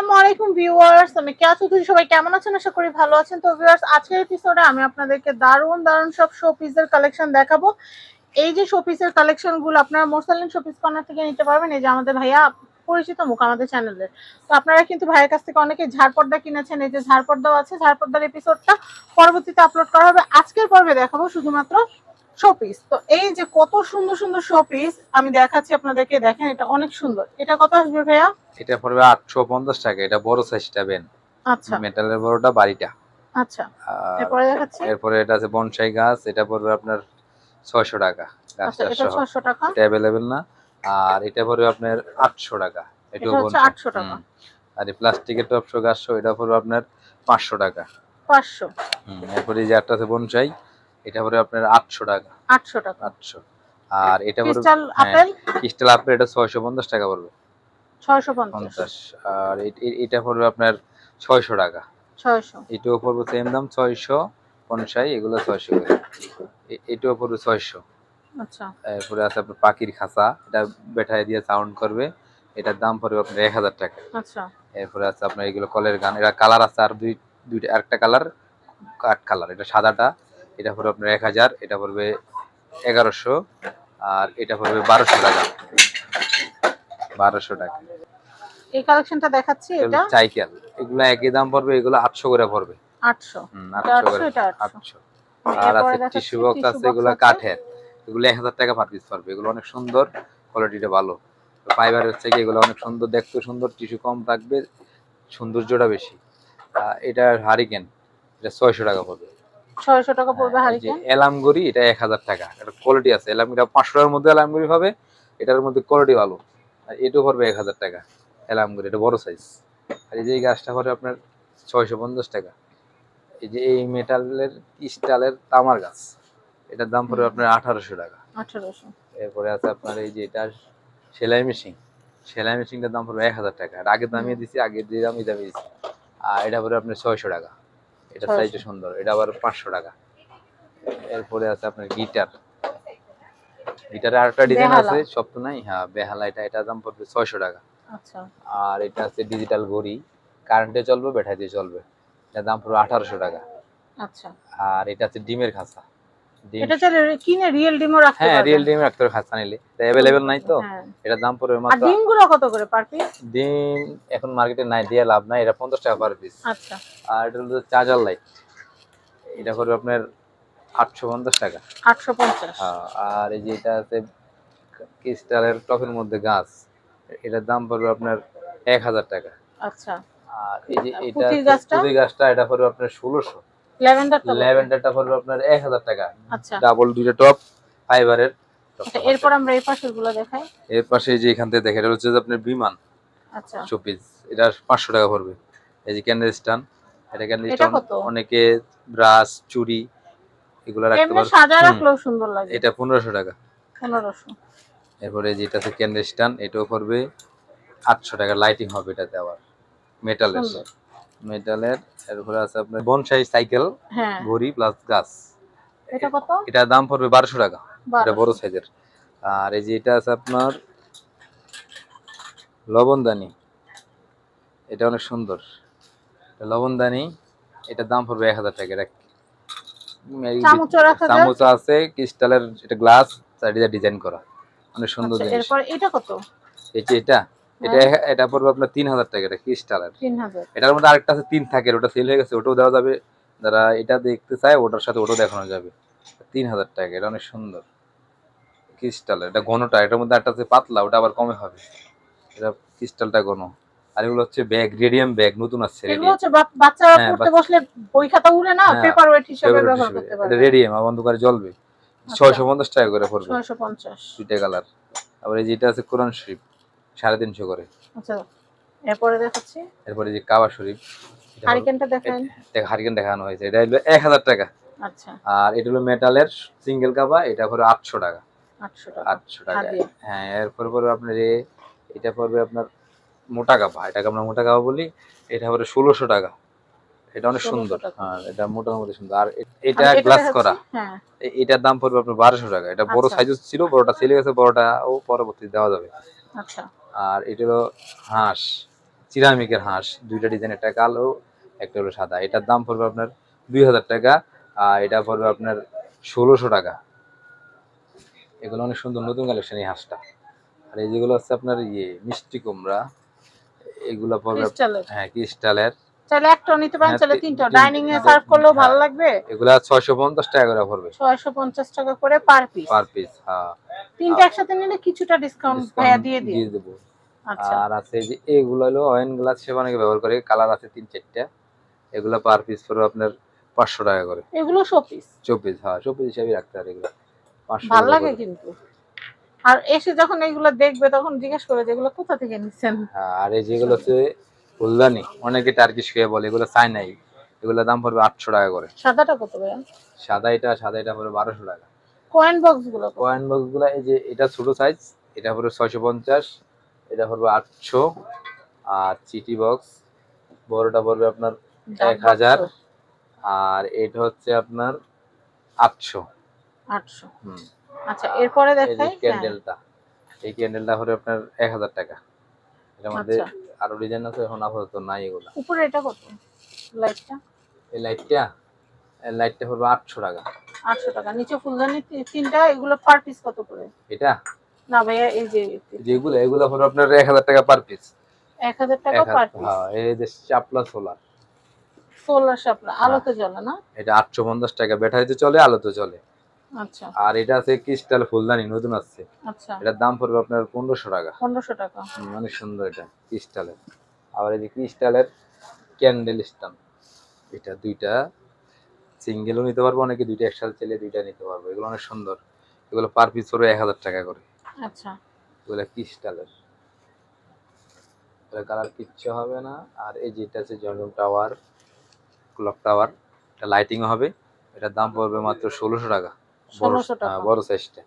আসসালামু আলাইকুম ভিউয়ার্স, আমি কেয়া চৌধুরী। সবাই কেমন আছেন? আশা করি ভালো আছেন। তো ভিউয়ার্স, আজকের এপিসোডে আমি আপনাদেরকে দারুণ দারুণ সব শো পিসের কালেকশন দেখাবো। এই যে শো পিসের কালেকশন গুলো আপনারা মোরসালিন শোপিস কর্নার থেকে নিতে পারবেন। এই যে আমাদের ভাইয়া পরিচিত মুখ আমাদের চ্যানেলের। তো আপনারা কিন্তু ভাইয়ের কাছ থেকে অনেকে ঝাড়পর্দা কিনেছেন। এই যে ঝাড়পর্দাও আছে, ঝাড়পর্দার এপিসোডটা পরবর্তীতে আপলোড করা হবে। আজকের পর্বে দেখাবো শুধুমাত্র শোপিস। তো এই যে কত সুন্দর সুন্দর শোপিস আমি দেখাচ্ছি আপনাদেরকে, দেখেন এটা অনেক সুন্দর। এটা কত আসবে ভাইয়া? এটা পড়বে 850 টাকা। এটা বড় সাইজটা বেন, আচ্ছা মেটালের বড়টা বাড়িটা। আচ্ছা, আর এরপরে দেখাচ্ছি। এরপরে এটা আছে বনসাই গাছ, এটা পড়বে আপনার 600 টাকা আচ্ছা, গাছটা এটা সহ। 600 টাকা। এটা অ্যাভেলেবেল না। আর এটা পড়বে আপনার 800 টাকা। এটা এটাও হচ্ছে বনসাই। 800 টাকা। আর এই প্লাস্টিকের টপশো গাছ সহ এটা পড়বে আপনার 500 টাকা। 500। এরপরে এই যে একটা আছে বনসাই, এটা পড়বে আপনার 800 টাকা। 800 টাকা। 800। আর এটা পড়বে ক্রিস্টাল আপেল ক্রিস্টাল আপেল, এটা 650 টাকা পড়বে। 650। 50। আর এটা পড়বে আপনার 600 টাকা। 600। এটাও পড়বে সেম দাম 650, এগুলো 600 করে। এটাও পড়বে 600। আচ্ছা এরপরে আছে আপনার পাখির খাঁচা, এটা বেঠায় দিয়ে সাউন্ড করবে, এটার দাম পড়বে আপনার 1000 টাকা। আচ্ছা এরপরে আছে আপনার এগুলো কলের গান, এটা কালার আছে আর দুইটা, আরেকটা কালার কাঠ কালার, এটা সাদাটা, এটা পড়বে আপনার 1000, এটা পড়বে 1100, আর এটা পড়বে 1200 টাকা। 1200 টাকা। এই কালেকশনটা দেখাচ্ছি, এটা সাইকেল, এগুলো একই দাম পড়বে, এগুলো 800 করে পড়বে। 800। এটা 800 800, করে। এটা 800। 800। আর এরপরে আছে দেখাচ্ছি টিস্যু বক্স টিস্যু আছে, বক্স এগুলো আছে। কাঠের, এগুলো 1000 টাকা পার পিস পড়বে। এগুলো অনেক সুন্দর, কোয়ালিটিটা ভালো। ফাইবারের থেকে এগুলো অনেক সুন্দর, দেখতে সুন্দর, টিস্যু কম থাকবে, সৌন্দর্যটা বেশি। এটা হারিকেন, এটা 600 টাকা পড়বে। 600 টাকা পড়বে এই যে হারিকেন। এলামগুড়ি, এটা 1000 টাকা। এটা কোয়ালিটি আছে, এলামগুড়ি 500 টাকার মধ্যে এলামগুড়ি হবে, এটার মধ্যে কোয়ালিটি ভালো। আর এটাও পড়বে 1000 টাকা এলামগুড়ি, এটা বড় সাইজ। আর এই যে এই গাছটা পড়বে আপনার 650 টাকা। এই যে এই মেটালের ক্রিস্টালের তামার গাছ, এটার দাম পড়বে আপনার 1800 টাকা। 1800। এরপরে আছে আপনার এই যে এটা সেলাই মেশিন, সেলাই মেশিনটার দাম পড়বে 1000 টাকা। আর আগে দামিয়ে দিছি, আগে যে দামই দামিয়ে দিছি। আর এটা পড়বে আপনার 600 টাকা। এটা 600। সাইজটা সুন্দর, এটা আবার 500 টাকা। এরপরে আছে আপনার গিটার, গিটারে আরেকটা ডিজাইন বেহালা। আছে, সব তো নাই। হ্যাঁ, বেহালা, এটার দাম পড়বে 600 টাকা। আচ্ছা আর এটা আছে ডিজিটাল ঘড়ি, কারেন্টে চলবে, ব্যাটারি দিয়ে চলবে, এটার দাম পড়বে 1800 টাকা। আচ্ছা। আর এটা আছে ডিমের খাঁচা, ডিম। এটা চাইলে কিনে রিয়েল ডিমও রাখতে হ্যাঁ, পারবেন। রিয়েল ডিমের রাখতে হবে খাঁচা নিলে, এটা অ্যাভেলেবেল নাই তো। হ্যাঁ। এটার দাম পড়বে আর মাত্র। ডিমগুলো কত করে পার পিস? ডিম এখন মার্কেটে নাই, দিয়ে লাভ নাই, এটা 50 টাকা পার পিস। আচ্ছা। আর এটা হলো চার্জার লাইট, এটা পড়বে আপনার 850 টাকা। 850। আর এই যে এটা আছে ক্রিস্টালের টপের মধ্যে গাছ, এটার দাম পড়বে আপনার 1000 টাকা। আচ্ছা। আর এই যে এটা পুঁতির গাছটা? পুঁতি গাছটা, এটা পড়বে আপনার 1600। ল্যাভেন্ডারটা কত? ল্যাভেন্ডারটা পড়বে আপনার 1000 টাকা। আচ্ছা। ডাবল দুইটা টপ, ফাইবারের টপ। আচ্ছা, এরপর আমরা এই পাশের গুলো দেখাই। এর পাশে যে এখান থেকে দেখেন, এটা হচ্ছে যে আপনার বিমান আচ্ছা। শোপিস, এটা 500 টাকা পড়বে। এই যে ক্যান্ডেল স্ট্যান্ড, এটা ক্যান্ডেল এটা স্ট্যান্ড, কত? অনেকে ব্রাশ, চুড়ি এগুলো রাখতে এমনি পারবে। সাজায় রাখলেও সুন্দর লাগে। এটা 1500 টাকা। 1500। এরপরে যেটা আছে ক্যান্ডেল স্ট্যান্ড, এটাও পড়বে 800 টাকা। লাইটিং হবে এটাতে আবার, মেটালের। সুন্দর। মেটালের। এরপরে আছে আপনার বনসাই সাইকেল, হ্যাঁ। ঘড়ি প্লাস গাছ, এটা কত? এটার দাম পড়বে 1200 টাকা। এটা 1200। বড় সাইজের। আর এই যে এটা আছে আপনার লবণদানি, এটা অনেক সুন্দর, লবণদানি, এটার দাম পড়বে 1000 টাকা। এটা চামচও রাখা যায়। চামচ আছে ক্রিস্টালের, এটা গ্লাস, চারিদিকে ডিজাইন করা, অনেক সুন্দর আচ্ছা, জিনিস। এরপর এটা কত? এই যে এটা, এটা এটা পড়বে আপনার 3000 টাকা। এটা ক্রিস্টালের। 3000। এটার মধ্যে আরেকটা আছে 3 থাকে, ওটা সেল হয়ে গেছে, ওটাও দেওয়া যাবে। যারা এটা দেখতে চায় ওটার সাথে ওটাও দেখানো যাবে। 3000 টাকা। এটা অনেক সুন্দর ক্রিস্টালের, এটা ঘনটা, এটার মধ্যে একটা আছে পাতলা, ওটা আবার কমে হবে। এটা ক্রিস্টালটা ঘন। আর এগুলো হচ্ছে ব্যাগ, রেডিয়াম ব্যাগ, নতুন আসছে এগুলো রেডিয়াম। হচ্ছে বাচ্চারা হ্যাঁ, পড়তে বসলে বই খাতা উড়ে না, হ্যাঁ, পেপার ওয়েট হিসেবে ফেভারিট ব্যবহার হিসেবে। করতে এটা পারবে। রেডিয়াম, আমার অন্ধকারে জ্বলবে। আচ্ছা। 650 টাকা করে পড়বে, 650। দুইটা কালার। আবার এই যেটা আছে কোরআন শরীফ, 350 করে। আচ্ছা, এরপরে দেখাচ্ছি। এরপরে যে কাবা শরীফ, হারিকেনটা দেখেন। হারিকেন দেখানো হয়েছে, এটা হলো 1000 টাকা। আচ্ছা। আর এটা হলো মেটালের সিঙ্গেল কাবা, এটা পড়বে 800 টাকা। 800 টাকা। 800 টাকা। হাদিয়া। হ্যাঁ, এরপর পড়বে আপনার এটা পড়বে আপনার মোটা কাবা, এটাকে আমরা মোটা কাবা বলি, এটা পড়বে 1600 টাকা। এটা অনেক 1600 সুন্দর। টাকা। হ্যাঁ, এটা মোটামুটি সুন্দর। আর এটা আর এটা গ্লাস দেখাচ্ছি। করা, হ্যাঁ। এটার দাম পড়বে আপনার 1200 টাকা। এটা বড় আচ্ছা। সাইজ ছিল, বড়টা সেলে গেছে, বড়টা ও পরবর্তী দেওয়া যাবে। আচ্ছা। আর এটা হলো হাঁস, সিরামিকের হাঁস, দুইটা ডিজাইন, একটা কালো একটা হলো সাদা। এটার দাম পড়বে আপনার 2000 টাকা, আর এটা পড়বে আপনার 1600 টাকা। এগুলো অনেক সুন্দর নতুন কালেকশন এই হাঁসটা। আর এই যেগুলো আছে আপনার মিষ্টি কুমড়া, এগুলো পড়বে ক্রিস্টালের। হ্যাঁ ক্রিস্টালের। চাইলে একটাও নিতে পারেন, হ্যাঁ, চাইলে তিনটা ডাইনিং এ সার্ভ করলেও ভালো লাগবে। এগুলা 650 টাকা করে পড়বে, 650 টাকা করে পার পিস। Per piece. হ্যাঁ, তিনটা একসাথে নিলে কিছুটা ডিসকাউন্ট ভাইয়া দিয়ে দিয়ে দেবো। আচ্ছা, আর আছে যে এগুলো হলো অয়েন গ্লাস, সে অনেকে ব্যবহার করে, কালার আছে 3-4টা। এগুলো পার পিস পড়বে আপনার 500 টাকা করে। এগুলো শোপিস। শোপিস, হ্যাঁ শোপিস হিসাবে রাখতে পারে এগুলো 500 ভালো টাকা লাগে করে। কিন্তু। আর এসে যখন এগুলো দেখবে তখন জিজ্ঞেস করবে যে এগুলো কোথা থেকে নিচ্ছেন। হ্যাঁ, আর এই যেগুলো হচ্ছে ফুলদানি, অনেকে টার্কিশ খেয়ে বলে, এগুলো চাইনাই। এগুলো দাম পড়বে 800 টাকা করে। সাদাটা কত ভাইয়া? সাদা এটা পড়বে 1200 টাকা। কয়েন বক্স গুলো কত? কয়েন বক্স গুলা এই যে এটা ছোট সাইজ, এটা পড়বে 650, এটা পড়বে 800। আর চিটি বক্স বড়টা পড়বে আপনার 1000, আর এটা হচ্ছে আপনার 800। 800। আচ্ছা, এরপরে এই যে দেখাই। ক্যান্ডেলটা, এই ক্যান্ডেলটা হলো আপনার 1000 টাকা। এর মধ্যে আচ্ছা, আরো ডিজাইন আছে, এখন আপাতত নাই এগুলা। উপরে এটা কত লাইটটা? এই লাইটটা পড়বে 800 টাকা। 800 টাকা। নিচে ফুলদানি তিনটা, এগুলো পার পিস কত করে? এটা না ভাইয়া, এই যে যেগুলো, এগুলো পড়বে আপনার 1000 টাকা পার পিস। 1000 টাকা পার পিস। হ্যাঁ, এই যে চাপলা সোলার, সোলার শাপলা আলোতে জ্বলে না? এটা 850 টাকা, ব্যাটারিতে চলে, আলোতে চলে। আচ্ছা আর এটা আছে ক্রিস্টাল ফুলদানি, নতুন আসছে। আচ্ছা, এটার দাম পড়বে আপনার 1500 টাকা। 1500 টাকা। অনেক সুন্দর এটা ক্রিস্টালের। আবার এই যে ক্রিস্টালের ক্যান্ডেল স্ট্যান্ড, এটা দুইটা সিঙ্গেলও নিতে পারবো, অনেকে দুইটা একসাথে চাইলে দুইটা নিতে পারবো। এগুলো অনেক সুন্দর, এগুলো পার পিস পড়বে 1000 টাকা করে। আচ্ছা, এগুলো ক্রিস্টালের, কালার কিচ্ছু হবে না। আর এই যেটা আছে জনম টাওয়ার, ক্লক টাওয়ার, এটা লাইটিং হবে। এটার দাম পড়বে মাত্র 1600 টাকা। 1600 টাকা। বড় সাইজটা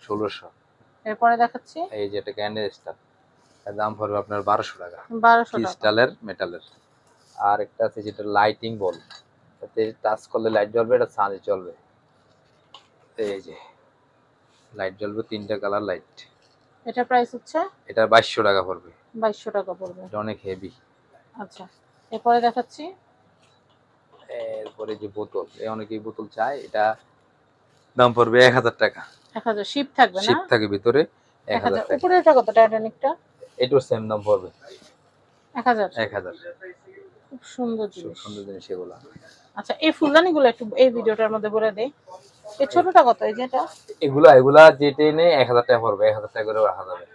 1600। এরপরে দেখাচ্ছি। এই যে এটা ক্যান্ডেল স্টার, এর দাম পড়বে আপনার 1200 টাকা, 1200 টাকা। ক্রিস্টালের মেটালের। আর একটা আছে যেটা লাইটিং বল, এতে টাচ করলে লাইট জ্বলবে, এটা সানে জ্বলবে। এই যে লাইট জ্বলবে, 3টা কালার লাইট। এটা প্রাইস হচ্ছে? এটা 2200 টাকা পড়বে। 2200 টাকা পড়বে। এটা অনেক হেভি। আচ্ছা, এরপরে দেখাচ্ছি। এরপরে যে বোতল, অনেকেই বোতল চায়, এটা দাম পড়বে 1000 টাকা। 1000 শিপ থাকবে না? শিপ থাকে ভিতরে, 1000 টাকা। উপরে এটা কত টাইটানিকটা? এটাও সেম দাম পড়বে 1000। 1000। খুব সুন্দর খুব জিনিস। সুন্দর জিনিস এগুলো। আচ্ছা, এই ফুলদানিগুলো একটু এই ভিডিওটার মধ্যে বলে দেই। এই ছোটটা কত? এই যেটা এগুলা যেটা এনে 1000 টাকা পড়বে, 1000 টাকা করে রাখা যাবে।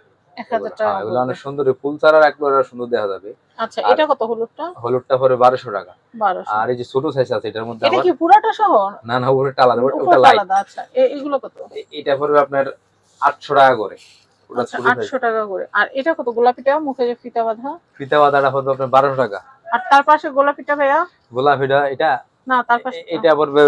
1000 টাকা। এগুলো অনেক সুন্দর, ফুল ছাড়া রাখলে ওরা সুন্দর দেখা যাবে। আচ্ছা, এটা কত হলুদটা? হলুদটা পড়বে 1200 টাকা। 1200। আর এই যে ছোট সাইজ আছে, এটার মধ্যে এটা আবার কি পুরাটা সহ? না না, ওটা আলাদা, ওটা উপরটা লাইট। আলাদা। আচ্ছা, এগুলো কত? এটা পড়বে আপনার 800 টাকা করে। ওটা আচ্ছা, ছোট সাইজ। 800 টাকা করে। আর এটা কত? গোলাপিটা মুখে যে ফিতা বাঁধা? ফিতা বাঁধাটা পড়বে আপনার 1200 টাকা। আর তার পাশে গোলাপিটা ভাইয়া? গোলাপিটা এটা না, তার পাশে এটা পড়বে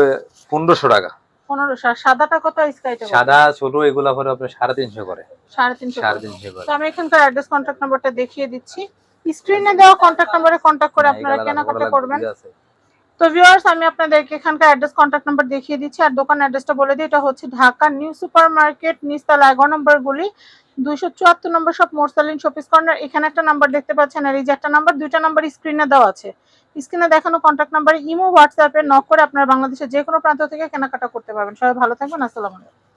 1500 টাকা। 1500। সাদাটা কত? স্কাইটা কত? সাদা ছোট এগুলা পড়বে আপনার 350 করে। 350। 350 করে। তো আমি এখানকার অ্যাড্রেস কন্ট্যাক্ট নাম্বারটা দেখিয়ে দিচ্ছি। স্ক্রিনে দেওয়া কন্ট্যাক্ট নাম্বারে কন্ট্যাক্ট করে আপনারা কেনাকাটা করবেন। তো ভিউয়ার্স, আমি আপনাদেরকে এখানকার অ্যাড্রেস কন্ট্যাক্ট নাম্বার দেখিয়ে দিচ্ছি, আর দোকান অ্যাড্রেসটা বলে দিই। এটা হচ্ছে ঢাকা নিউ সুপার মার্কেট, নিচতলা 11 নম্বর গলি, 274 নম্বর শপ, মোরসালিন শপিস কর্নার। এখানে একটা নাম্বার দেখতে পাচ্ছেন, আর এই যে একটা নাম্বার, দুইটা নাম্বার স্ক্রিনে দেওয়া আছে। স্ক্রিনে দেখানো কন্ট্যাক্ট নাম্বারে ইমো হোয়াটসঅ্যাপে নক করে আপনারা বাংলাদেশের যে কোনো প্রান্ত থেকে কেনাকাটা করতে পারবেন। সবাই ভালো থাকবেন। আসসালামু আলাইকুম।